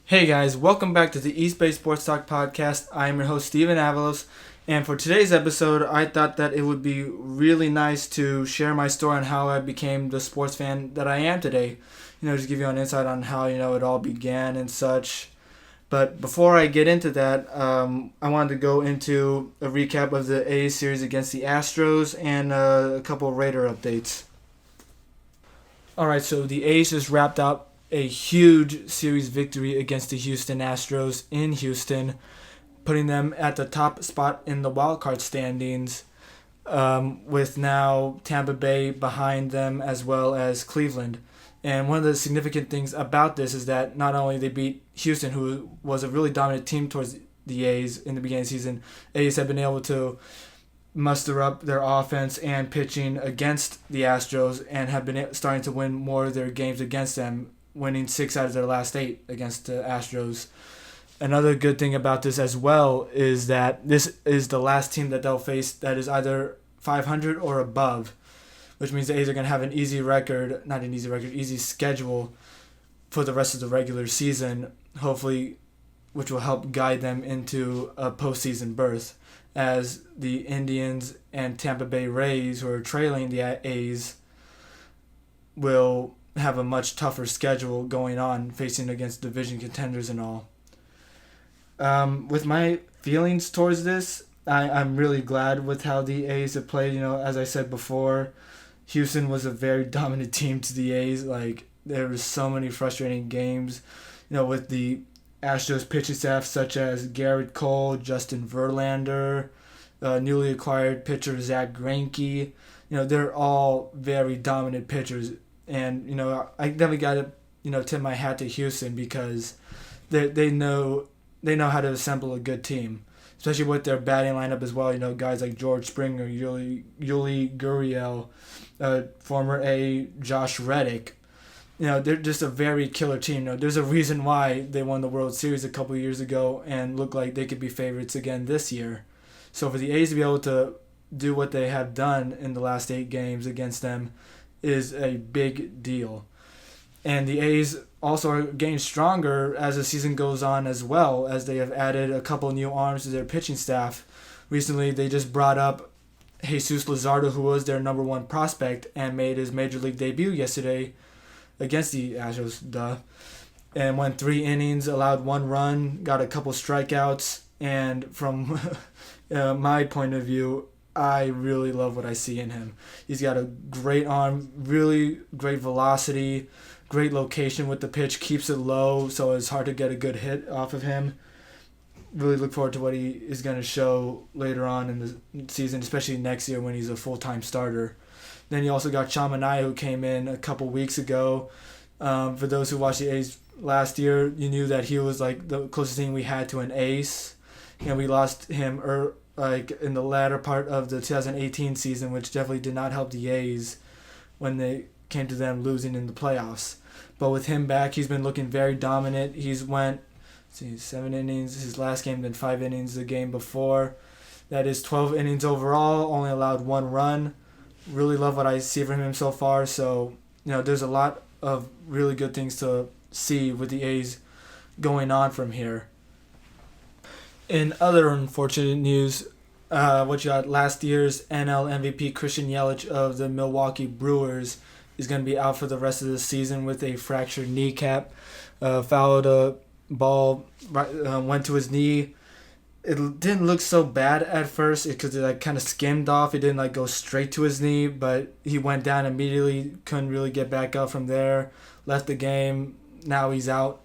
Hey guys, welcome back to the East Bay Sports Talk podcast. I am your host Steven Avalos, and for today's episode, I thought that it would be really nice to share my story on how I became the sports fan that I am today. Just give you an insight on how it all began and such. But before I get into that, I wanted to go into a recap of the A's series against the Astros and a couple Raider updates. Alright, so the A's just wrapped up a huge series victory against the Houston Astros in Houston, putting them at the top spot in the wildcard standings, with now Tampa Bay behind them as well as Cleveland. And one of the significant things about this is that not only they beat Houston, who was a really dominant team towards the A's in the beginning of the season, A's have been able to muster up their offense and pitching against the Astros and have been starting to win more of their games against them, winning 6 out of their last 8 against the Astros. Another good thing about this as well is that this is the last team that they'll face that is either 500 or above, which means the A's are going to have an easy schedule for the rest of the regular season, hopefully, which will help guide them into a postseason berth, as the Indians and Tampa Bay Rays, who are trailing the A's, will have a much tougher schedule going on, facing against division contenders and all. With my feelings towards this, I'm really glad with how the A's have played. As I said before, Houston was a very dominant team to the A's. There were so many frustrating games, with the Astros pitching staff such as Garrett Cole, Justin Verlander, newly acquired pitcher Zach Greinke. They're all very dominant pitchers. And, I definitely got to, tip my hat to Houston because they know how to assemble a good team, especially with their batting lineup as well. Guys like George Springer, Yuli Gurriel, former A Josh Reddick. They're just a very killer team. There's a reason why they won the World Series a couple years ago and look like they could be favorites again this year. So for the A's to be able to do what they have done in the last 8 games against them is a big deal. And the A's also are getting stronger as the season goes on as well, as they have added a couple new arms to their pitching staff. Recently, they just brought up Jesus Luzardo, who was their number 1 prospect and made his major league debut yesterday against the Astros, and went 3 innings, allowed 1 run, got a couple strikeouts, and from my point of view, I really love what I see in him. He's got a great arm, really great velocity, great location with the pitch, keeps it low so it's hard to get a good hit off of him. Really look forward to what he is going to show later on in the season, especially next year when he's a full-time starter. Then you also got Sean Manaea, who came in a couple weeks ago. For those who watched the A's last year, you knew that he was like the closest thing we had to an ace. We lost him in the latter part of the 2018 season, which definitely did not help the A's when they came to them losing in the playoffs. But with him back, he's been looking very dominant. He's went 7 innings his last game, then 5 innings the game before. That is 12 innings overall, only allowed 1 run. Really love what I see from him so far. So, there's a lot of really good things to see with the A's going on from here. In other unfortunate news, what you got, last year's NL MVP Christian Yelich of the Milwaukee Brewers is going to be out for the rest of the season with a fractured kneecap. Fouled a ball, went to his knee. It didn't look so bad at first because it kind of skimmed off. It didn't go straight to his knee, but he went down immediately, couldn't really get back up from there, left the game. Now he's out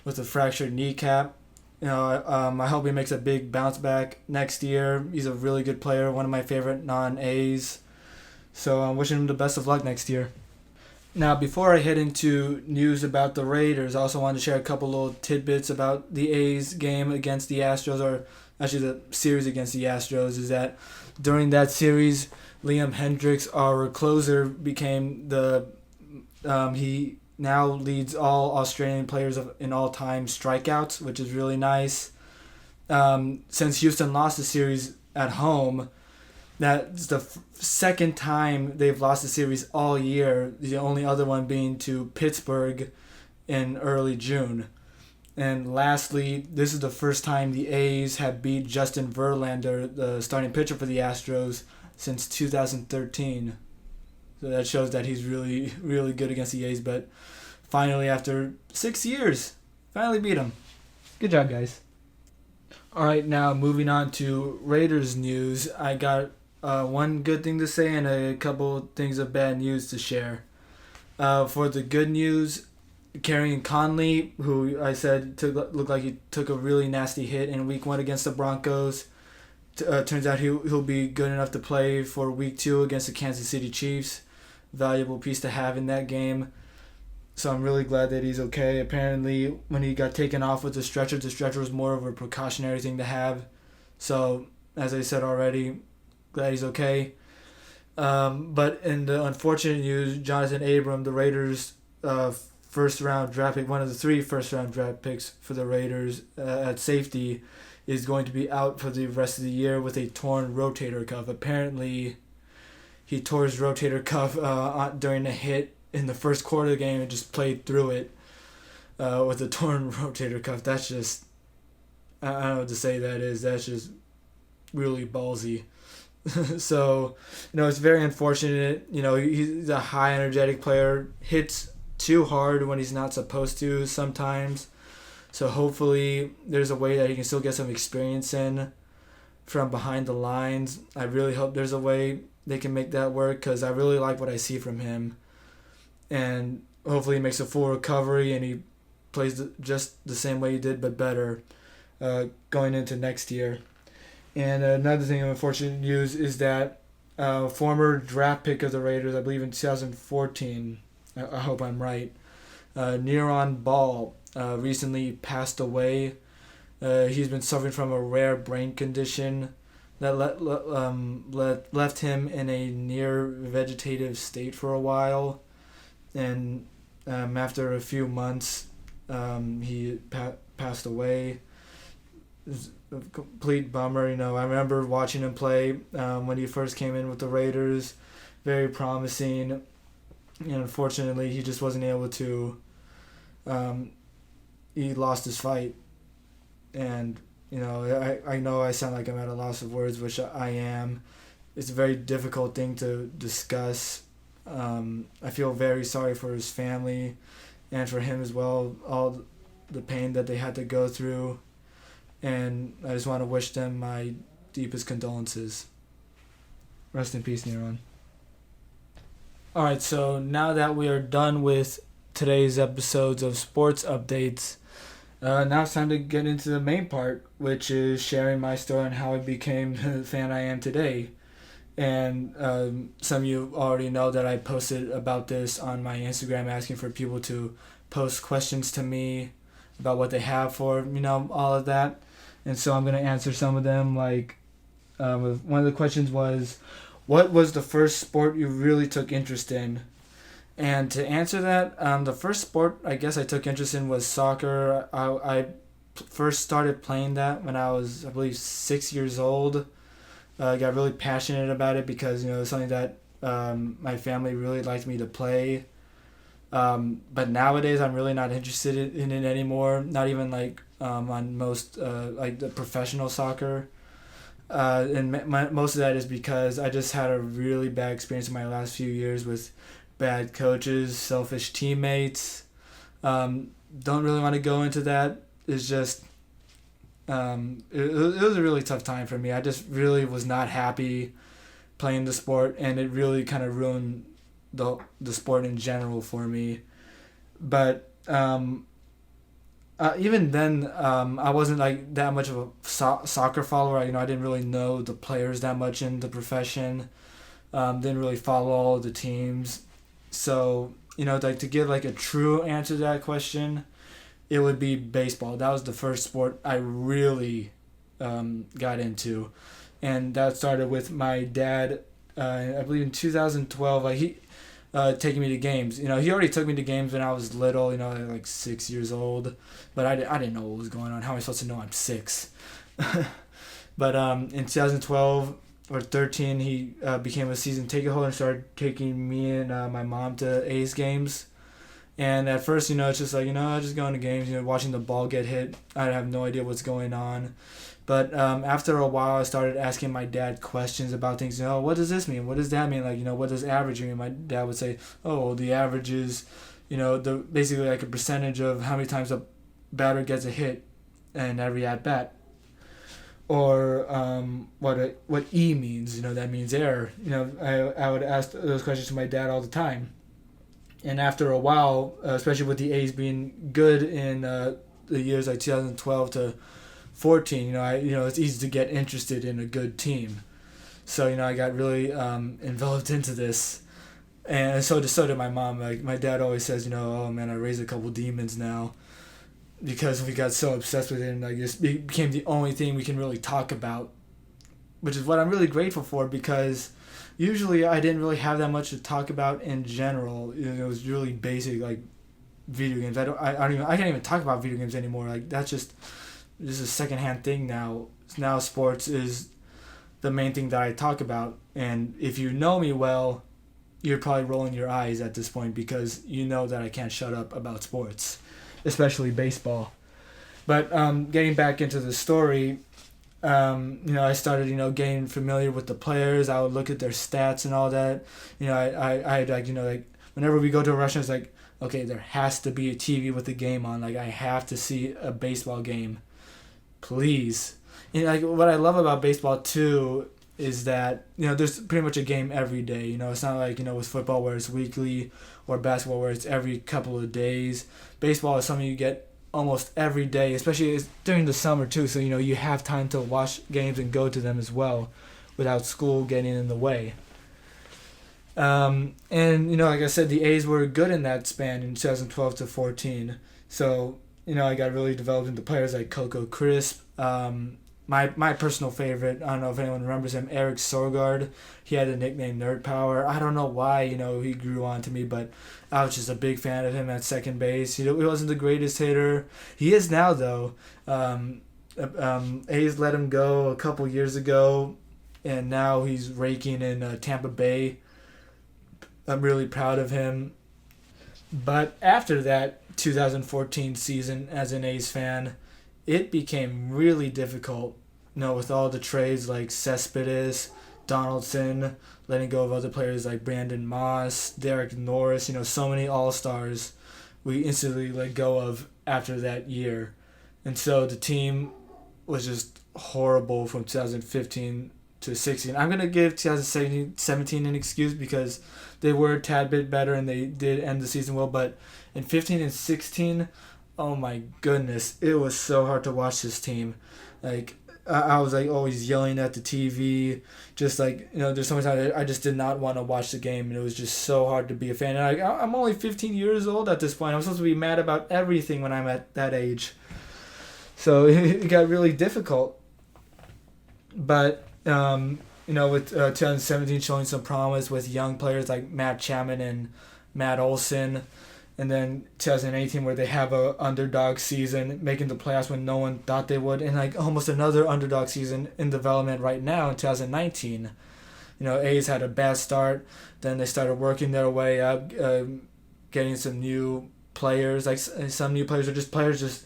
with a fractured kneecap. I hope he makes a big bounce back next year. He's a really good player, one of my favorite non-A's. So I'm wishing him the best of luck next year. Now, before I head into news about the Raiders, I also wanted to share a couple little tidbits about the A's game against the Astros, or actually the series against the Astros, is that during that series, Liam Hendriks, our closer, became he now leads all Australian players in all-time strikeouts, which is really nice. Since Houston lost the series at home, that's the second time they've lost the series all year, the only other one being to Pittsburgh in early June. And lastly, this is the first time the A's have beat Justin Verlander, the starting pitcher for the Astros, since 2013. So that shows that he's really, really good against the A's. But finally, after 6 years, finally beat him. Good job, guys. All right, now moving on to Raiders news. I got one good thing to say and a couple things of bad news to share. For the good news, Kerryon Conley, who I said looked like he took a really nasty hit in Week 1 against the Broncos. Turns out he'll be good enough to play for Week 2 against the Kansas City Chiefs. Valuable piece to have in that game. So I'm really glad that he's okay. Apparently, when he got taken off with the stretcher was more of a precautionary thing to have. So, as I said already, glad he's okay. But in the unfortunate news, Jonathan Abram, the Raiders' first-round draft pick, one of the 3 first-round draft picks for the Raiders at safety, is going to be out for the rest of the year with a torn rotator cuff. Apparently, he tore his rotator cuff during a hit in the first quarter of the game and just played through it with a torn rotator cuff. That's just, I don't know what to say that is. That's just really ballsy. So, it's very unfortunate. He's a high energetic player, hits too hard when he's not supposed to sometimes. So hopefully there's a way that he can still get some experience in from behind the lines. I really hope there's a way they can make that work because I really like what I see from him. And hopefully he makes a full recovery and he plays just the same way he did but better going into next year. And another thing of unfortunate news is that former draft pick of the Raiders, I believe in 2014, I hope I'm right, Neron Ball recently passed away. He's been suffering from a rare brain condition that left him in a near vegetative state for a while. And after a few months, he passed away. It's a complete bummer. I remember watching him play when he first came in with the Raiders. Very promising. And unfortunately, he just wasn't able to. He lost his fight. And, I know I sound like I'm at a loss of words, which I am. It's a very difficult thing to discuss. I feel very sorry for his family and for him as well, all the pain that they had to go through. And I just want to wish them my deepest condolences. Rest in peace, Neron. Alright, so now that we are done with today's episodes of sports updates, now it's time to get into the main part, which is sharing my story on how I became the fan I am today. And some of you already know that I posted about this on my Instagram, asking for people to post questions to me about what they have for, all of that. And so I'm going to answer some of them. Like, one of the questions was, what was the first sport you really took interest in? And to answer that, the first sport I guess I took interest in was soccer. I first started playing that when I was, I believe, 6 years old. I got really passionate about it because, it's something that my family really liked me to play. But nowadays I'm really not interested in it anymore. Not even on most like the professional soccer. And most of that is because I just had a really bad experience in my last few years with bad coaches, selfish teammates. Don't really want to go into that. It's just it was a really tough time for me. I just really was not happy playing the sport, and it really kind of ruined the sport in general for me. But even then, I wasn't like that much of a soccer follower. I didn't really know the players that much in the profession. Didn't really follow all of the teams. So, to give like a true answer to that question, it would be baseball. That was the first sport I really got into. And that started with my dad, I believe in 2012. Like he taking me to games. He already took me to games when I was little, like 6 years old. But I didn't know what was going on. How am I supposed to know I'm 6? But in 2012 or 13, he became a season ticket holder and started taking me and my mom to A's games. And at first, it's just like, I just go into games, watching the ball get hit. I have no idea what's going on. But after a while, I started asking my dad questions about things. What does this mean? What does that mean? Like, what does average mean? My dad would say, oh, the average is, the basically like a percentage of how many times a batter gets a hit in every at bat. Or what E means, that means error. I would ask those questions to my dad all the time. And after a while, especially with the A's being good in the years like 2012 to 14, it's easy to get interested in a good team. So, I got really involved into this. And so did my mom. Like, my dad always says, oh man, I raised a couple demons now. Because we got so obsessed with it, and like this became the only thing we can really talk about. Which is what I'm really grateful for, because usually I didn't really have that much to talk about in general. It was really basic, like video games. I can't even talk about video games anymore. Like, that's just a secondhand thing now. Now sports is the main thing that I talk about, and if you know me well, you're probably rolling your eyes at this point, because you know that I can't shut up about sports, especially baseball. But getting back into the story, I started, getting familiar with the players. I would look at their stats and all that. I like, whenever we go to a restaurant, it's like, okay, there has to be a TV with the game on. Like, I have to see a baseball game. Please. Like, what I love about baseball, too, is that, there's pretty much a game every day. It's not like, with football where it's weekly, or basketball where it's every couple of days. Baseball is something you get almost every day, especially during the summer too, so you have time to watch games and go to them as well without school getting in the way. And like I said, the A's were good in that span in 2012 to 14, so I got really developed into players like Coco Crisp. My personal favorite, I don't know if anyone remembers him, Eric Sogard. He had the nickname Nerd Power. I don't know why, he grew on to me, but I was just a big fan of him at second base. He wasn't the greatest hitter. He is now, though. A's let him go a couple years ago, and now he's raking in Tampa Bay. I'm really proud of him. But after that 2014 season, as an A's fan, it became really difficult, with all the trades like Cespedes, Donaldson, letting go of other players like Brandon Moss, Derek Norris, so many all-stars we instantly let go of after that year. And so the team was just horrible from 2015 to 16. I'm going to give 2017 an excuse because they were a tad bit better and they did end the season well, but in 15 and 16, oh my goodness, it was so hard to watch this team. Like, I was like always yelling at the TV, just like, there's so many times I just did not want to watch the game, and it was just so hard to be a fan. And I'm only 15 years old at this point. I'm supposed to be mad about everything when I'm at that age. So it got really difficult. But, with 2017 showing some promise with young players like Matt Chapman and Matt Olson, and then 2018 where they have a underdog season, making the playoffs when no one thought they would, and like almost another underdog season in development right now in 2019. A's had a bad start, then they started working their way up, getting some new players. Like, some new players are just players just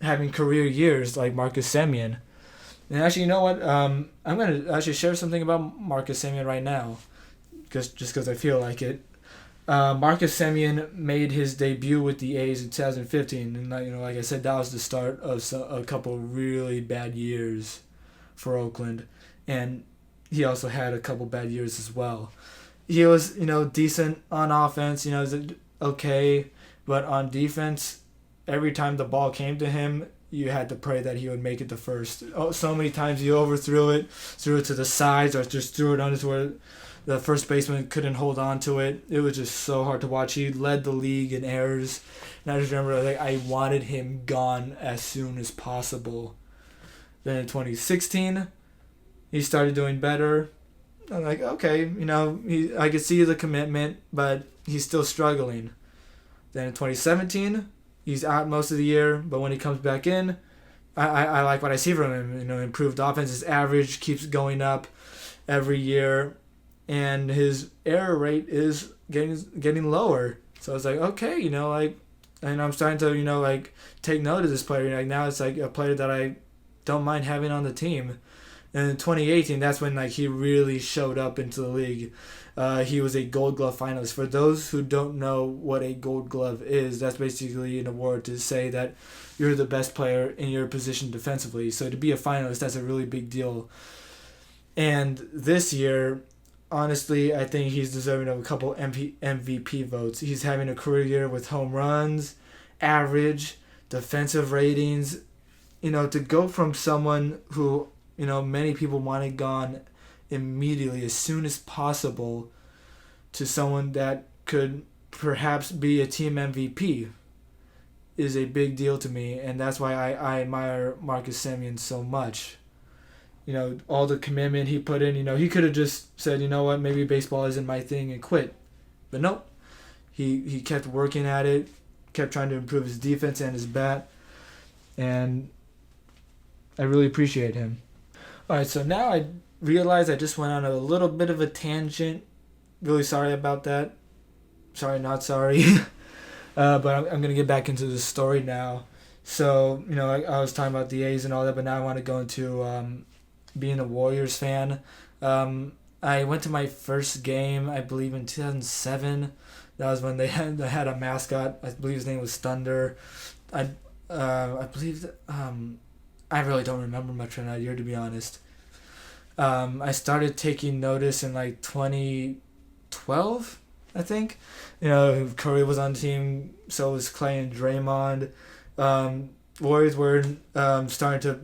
having career years, like Marcus Semien. And actually, you know what? I'm going to actually share something about Marcus Semien right now, just because I feel like it. Marcus Semien made his debut with the A's in 2015, and like I said, that was the start of a couple really bad years for Oakland, and he also had a couple bad years as well. He was decent on offense, okay, but on defense, every time the ball came to him, you had to pray that he would make it to first. Oh, so many times he overthrew it, threw it to the sides, or just threw it under to where the first baseman couldn't hold on to it. It was just so hard to watch. He led the league in errors. And I just remember I wanted him gone as soon as possible. Then in 2016, he started doing better. I'm like, okay, I could see the commitment, but he's still struggling. Then in 2017, he's out most of the year, but when he comes back in, I like what I see from him. Improved offense. His average keeps going up every year, and his error rate is getting lower. So I was like, okay, like, and I'm starting to, like, take note of this player. Like, now it's like a player that I don't mind having on the team. And in 2018, that's when, like, he really showed up into the league. He was a Gold Glove finalist. For those who don't know what a Gold Glove is, that's basically an award to say that you're the best player in your position defensively. So to be a finalist, that's a really big deal. And this year, honestly, I think he's deserving of a couple MVP votes. He's having a career year with home runs, average, defensive ratings. To go from someone who, many people wanted gone immediately, as soon as possible, to someone that could perhaps be a team MVP is a big deal to me. And that's why I admire Marcus Semien so much. All the commitment he put in, he could have just said, you know what, maybe baseball isn't my thing and quit. But nope. He kept working at it, kept trying to improve his defense and his bat. And I really appreciate him. All right, so now I realize I just went on a little bit of a tangent. Really sorry about that. Sorry, not sorry. But I'm going to get back into the story now. So, I was talking about the A's and all that, but now I want to go into being a Warriors fan. I went to my first game, I believe, in 2007. That was when they had a mascot. I believe his name was Thunder. I believe that, I really don't remember much from that year, to be honest. I started taking notice in like 2012, I think. Curry was on the team, so was Clay and Draymond. Warriors were starting to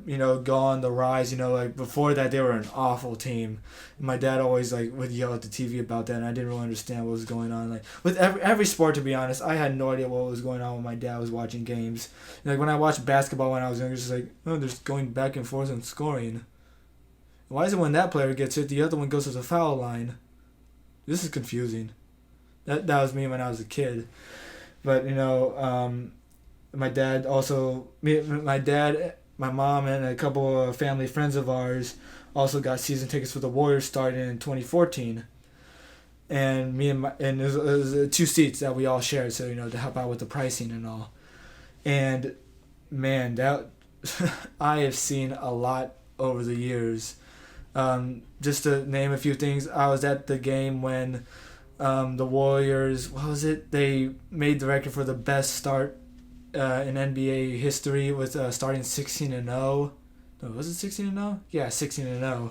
go on the rise. Like before that they were an awful team. My dad always would yell at the TV about that, and I didn't really understand what was going on. Like with every sport, to be honest, I had no idea what was going on when my dad was watching games. Like when I watched basketball when I was younger, it's just like, oh, they're just going back and forth and scoring. Why is it when that player gets hit, the other one goes to the foul line? This is confusing. That was me when I was a kid, but my dad also, my dad, my mom, and a couple of family friends of ours also got season tickets for the Warriors starting in 2014. And it was 2 seats that we all shared, so to help out with the pricing and all. And man, that I have seen a lot over the years. Just to name a few things, I was at the game when the Warriors, what was it? They made the record for the best start in NBA history with starting 16-0. No, was it 16-0? Yeah, 16-0.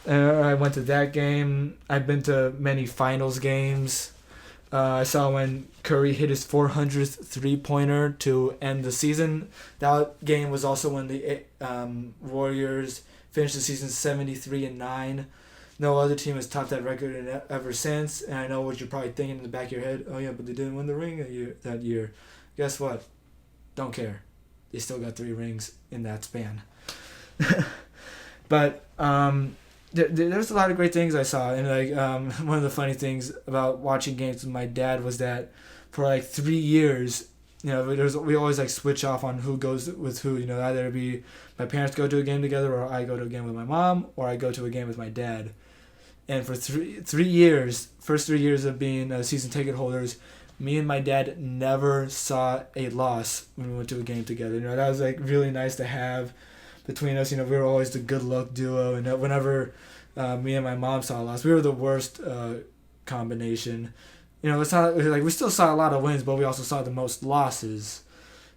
I went to that game. I've been to many finals games. I saw when Curry hit his 400th three-pointer to end the season. That game was also when the Warriors finished the season 73-9. No other team has topped that record ever since. And I know what you're probably thinking in the back of your head. Oh yeah, but they didn't win the ring that year. Guess what? Don't care. They still got 3 rings in that span. But there's a lot of great things I saw. And one of the funny things about watching games with my dad was that for 3 years, we always switch off on who goes with who. Either be my parents go to a game together, or I go to a game with my mom, or I go to a game with my dad. And for three years, first 3 years of being season ticket holders, me and my dad never saw a loss when we went to a game together. That was really nice to have between us. We were always the good luck duo, and whenever me and my mom saw a loss, we were the worst combination. It's not we still saw a lot of wins, but we also saw the most losses.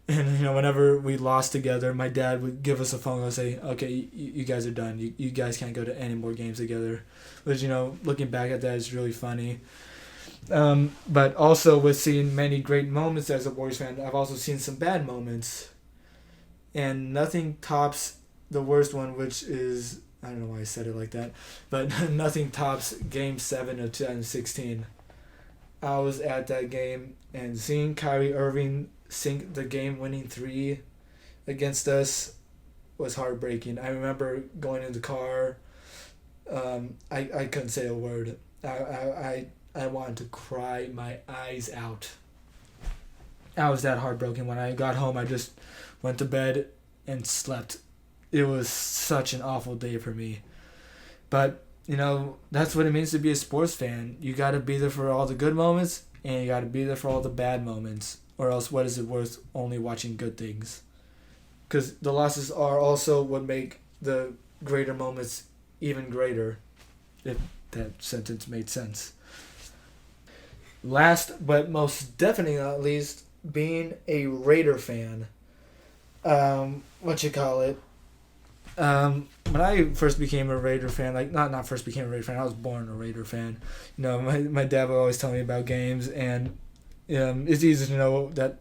And whenever we lost together, my dad would give us a phone call and say, "Okay, you guys are done. You guys can't go to any more games together." Which looking back at that is really funny. But also with seeing many great moments as a Warriors fan, I've also seen some bad moments. And nothing tops the worst one, which is, I don't know why I said it like that, but nothing tops Game 7 of 2016. I was at that game, and seeing Kyrie Irving sink the game-winning 3 against us was heartbreaking. I remember going in the car. I couldn't say a word. I wanted to cry my eyes out. I was that heartbroken. When I got home, I just went to bed and slept. It was such an awful day for me. But, that's what it means to be a sports fan. You got to be there for all the good moments and you got to be there for all the bad moments, or else what is it worth only watching good things? Because the losses are also what make the greater moments even greater, if that sentence made sense. Last but most definitely not least, being a Raider fan. What you call it? When I first became a Raider fan, like not first became a Raider fan, I was born a Raider fan. My dad would always tell me about games, and it's easy to know that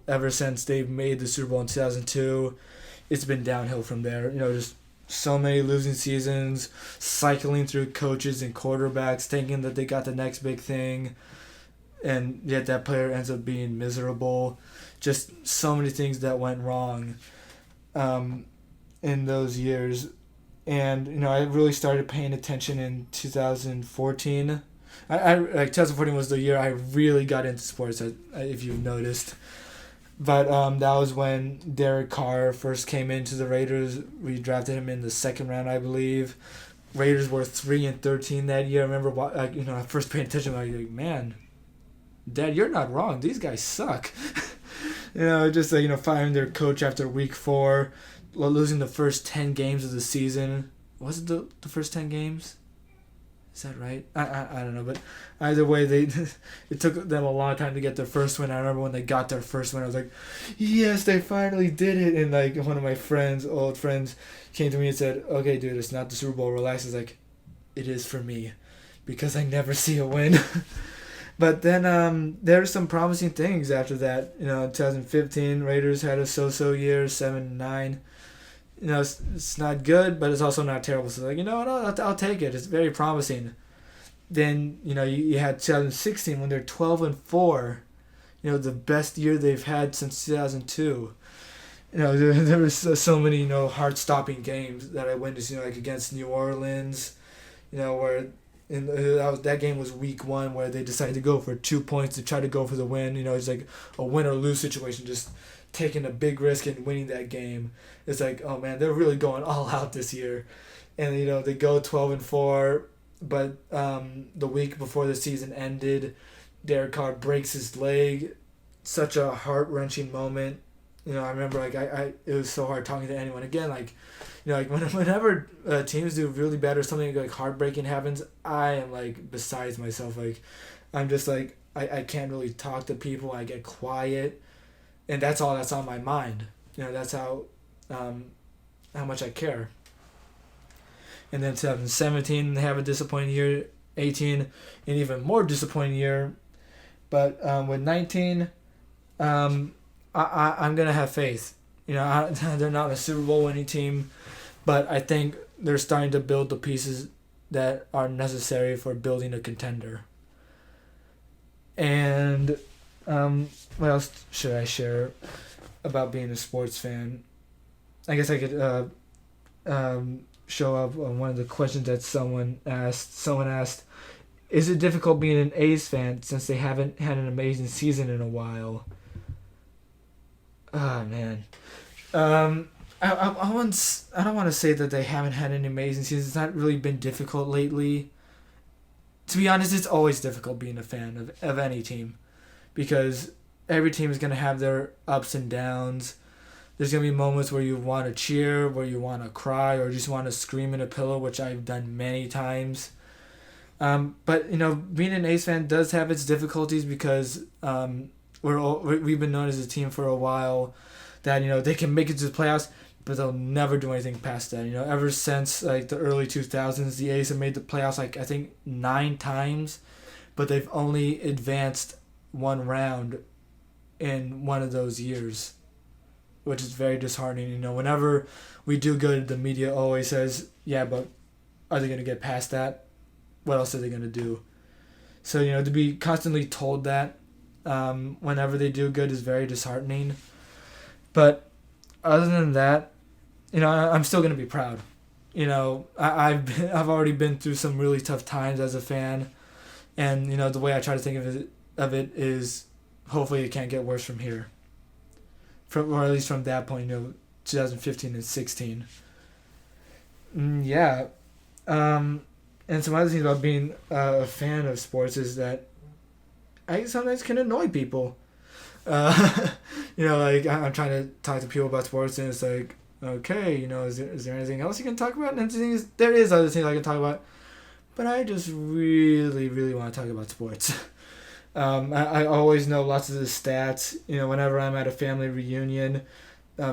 ever since they've made the Super Bowl in 2002, it's been downhill from there. Just so many losing seasons, cycling through coaches and quarterbacks, thinking that they got the next big thing, and yet that player ends up being miserable. Just so many things that went wrong in those years. And I really started paying attention in 2014. I like 2014 was the year I really got into sports, if you've noticed. But that was when Derek Carr first came into the Raiders. We drafted him in the second round, I believe. Raiders were 3-13 that year. I remember, I first paying attention. I was like, man, Dad, you're not wrong. These guys suck. Just firing their coach after week 4, losing the first 10 games of the season. Was it the first 10 games? Is that right? I don't know, but either way, it took them a long time to get their first win. I remember when they got their first win, I was like, yes, they finally did it. And like one of my old friends, came to me and said, okay, dude, it's not the Super Bowl. Relax. It's like, it is for me, because I never see a win. But then there were some promising things after that. In 2015, Raiders had a so-so year, 7-9. It's not good, but it's also not terrible. So I'll take it. It's very promising. Then you had 2016 when they're 12-4. The best year they've had since 2002. There was so many heart-stopping games that I witnessed. Like against New Orleans, where that game was week 1 where they decided to go for 2 points to try to go for the win. It's like a win or lose situation, just taking a big risk and winning that game. It's like, oh man, they're really going all out this year. And they go 12-4, but the week before the season ended, Derek Carr breaks his leg. Such a heart-wrenching moment. I remember it was so hard talking to anyone again. Whenever teams do really bad or something like heartbreaking happens, I am like besides myself. Like, I'm just like I can't really talk to people. I get quiet, and that's all that's on my mind. That's how much I care. And then 2017, they have a disappointing year. 18, an even more disappointing year. But with 19, I'm gonna have faith. They're not a Super Bowl winning team, but I think they're starting to build the pieces that are necessary for building a contender. And what else should I share about being a sports fan? I guess I could show up on one of the questions that someone asked. Someone asked, is it difficult being an A's fan since they haven't had an amazing season in a while? Oh, man. I don't want to say that they haven't had an amazing season. It's not really been difficult lately. To be honest, it's always difficult being a fan of any team, because every team is going to have their ups and downs. There's going to be moments where you want to cheer, where you want to cry, or just want to scream in a pillow, which I've done many times. But being an A's fan does have its difficulties, because we've been known as a team for a while that they can make it to the playoffs, but they'll never do anything past that. Ever since like the early 2000s, the A's have made the playoffs I think 9 times, but they've only advanced 1 round in one of those years, which is very disheartening. Whenever we do good, the media always says, yeah, but are they going to get past that? What else are they going to do? So, to be constantly told that whenever they do good is very disheartening. But other than that, I'm still going to be proud. I've already been through some really tough times as a fan. And, the way I try to think of it is hopefully it can't get worse from here. Or at least from that point, 2015 and 16. Yeah. And some other things about being a fan of sports is that I sometimes can annoy people. Like I'm trying to talk to people about sports, and it's like, okay, is there anything else you can talk about? And the thing is, there is other things I can talk about, but I just really, really want to talk about sports. I always know lots of the stats. Whenever I'm at a family reunion,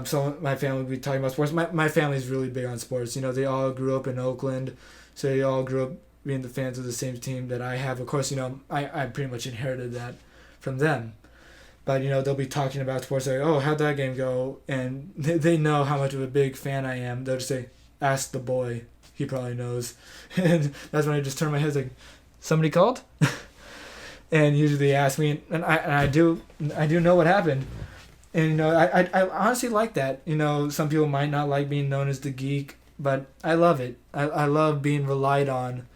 so my family will be talking about sports. My family's really big on sports. They all grew up in Oakland, so they all grew up being the fans of the same team that I have. Of course, I pretty much inherited that from them. But, they'll be talking about sports like, oh, how'd that game go? And they know how much of a big fan I am. They'll just say, ask the boy. He probably knows. And that's when I just turn my head like, somebody called? And usually they ask me, and I do know what happened. And, I honestly like that. Some people might not like being known as the geek, but I love it. I love being relied on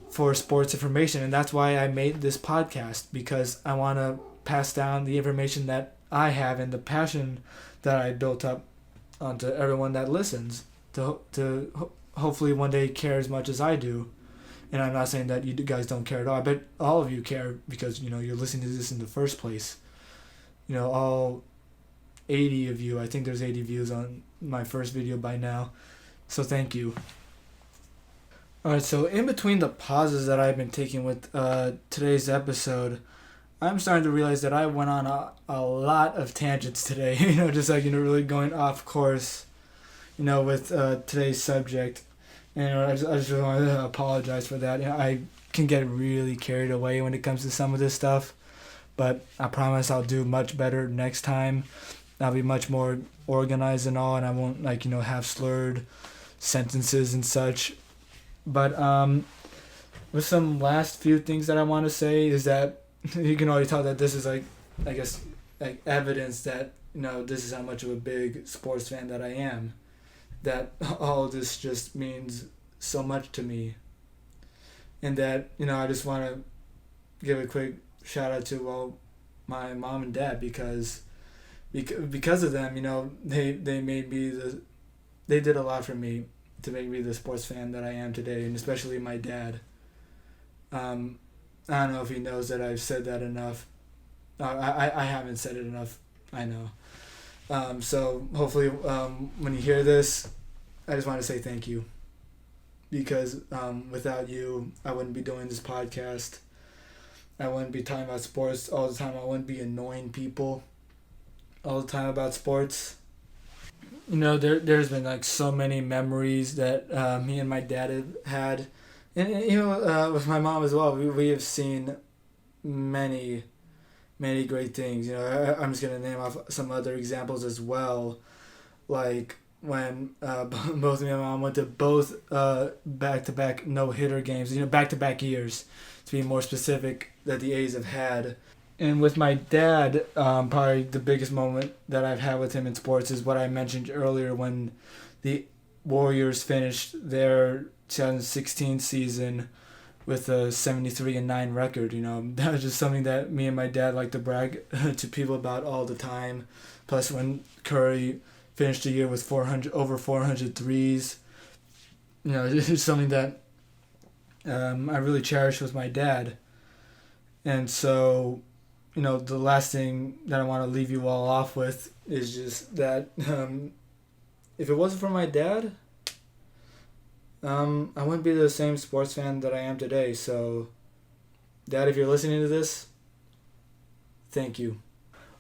for sports information. And that's why I made this podcast, because I want to pass down the information that I have and the passion that I built up onto everyone that listens to hopefully one day care as much as I do. And I'm not saying that you guys don't care at all. I bet all of you care because, you're listening to this in the first place. All 80 of you. I think there's 80 views on my first video by now. So thank you. Alright, so in between the pauses that I've been taking with today's episode, I'm starting to realize that I went on a lot of tangents today, just like, really going off course, with today's subject. And I just really want to apologize for that. I can get really carried away when it comes to some of this stuff, but I promise I'll do much better next time. I'll be much more organized and all, and I won't, have slurred sentences and such. But with some last few things that I want to say is that you can already tell that this is evidence that this is how much of a big sports fan that I am, that all of this just means so much to me, and that I just want to give a quick shout out to my mom and dad, because of them, they made me they did a lot for me to make me the sports fan that I am today, and especially my dad. I don't know if he knows that I've said that enough. I haven't said it enough. I know. So hopefully when you hear this, I just want to say thank you. Because without you, I wouldn't be doing this podcast. I wouldn't be talking about sports all the time. I wouldn't be annoying people all the time about sports. There's been so many memories that me and my dad have had. And with my mom as well, we have seen many, many great things. I'm just gonna name off some other examples as well, like when both me and my mom went to both back-to-back no-hitter games. Back-to-back years, to be more specific, that the A's have had. And with my dad, probably the biggest moment that I've had with him in sports is what I mentioned earlier when the Warriors finished their 2016 season with a 73-9 record. That was just something that me and my dad like to brag to people about all the time. Plus, when Curry finished the year with over 400 threes, this is something that I really cherish with my dad. And so, the last thing that I want to leave you all off with is just that if it wasn't for my dad, I wouldn't be the same sports fan that I am today. So, Dad, if you're listening to this, thank you.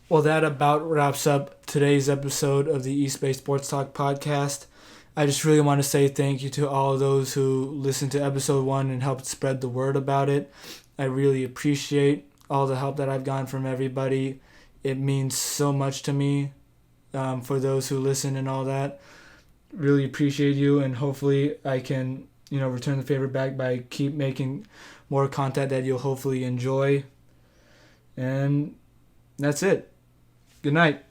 Well, that about wraps up today's episode of the East Bay Sports Talk podcast. I just really want to say thank you to all of those who listened to episode 1 and helped spread the word about it. I really appreciate all the help that I've gotten from everybody. It means so much to me for those who listen and all that. Really appreciate you, and hopefully I can, return the favor back by keep making more content that you'll hopefully enjoy. And that's it. Good night.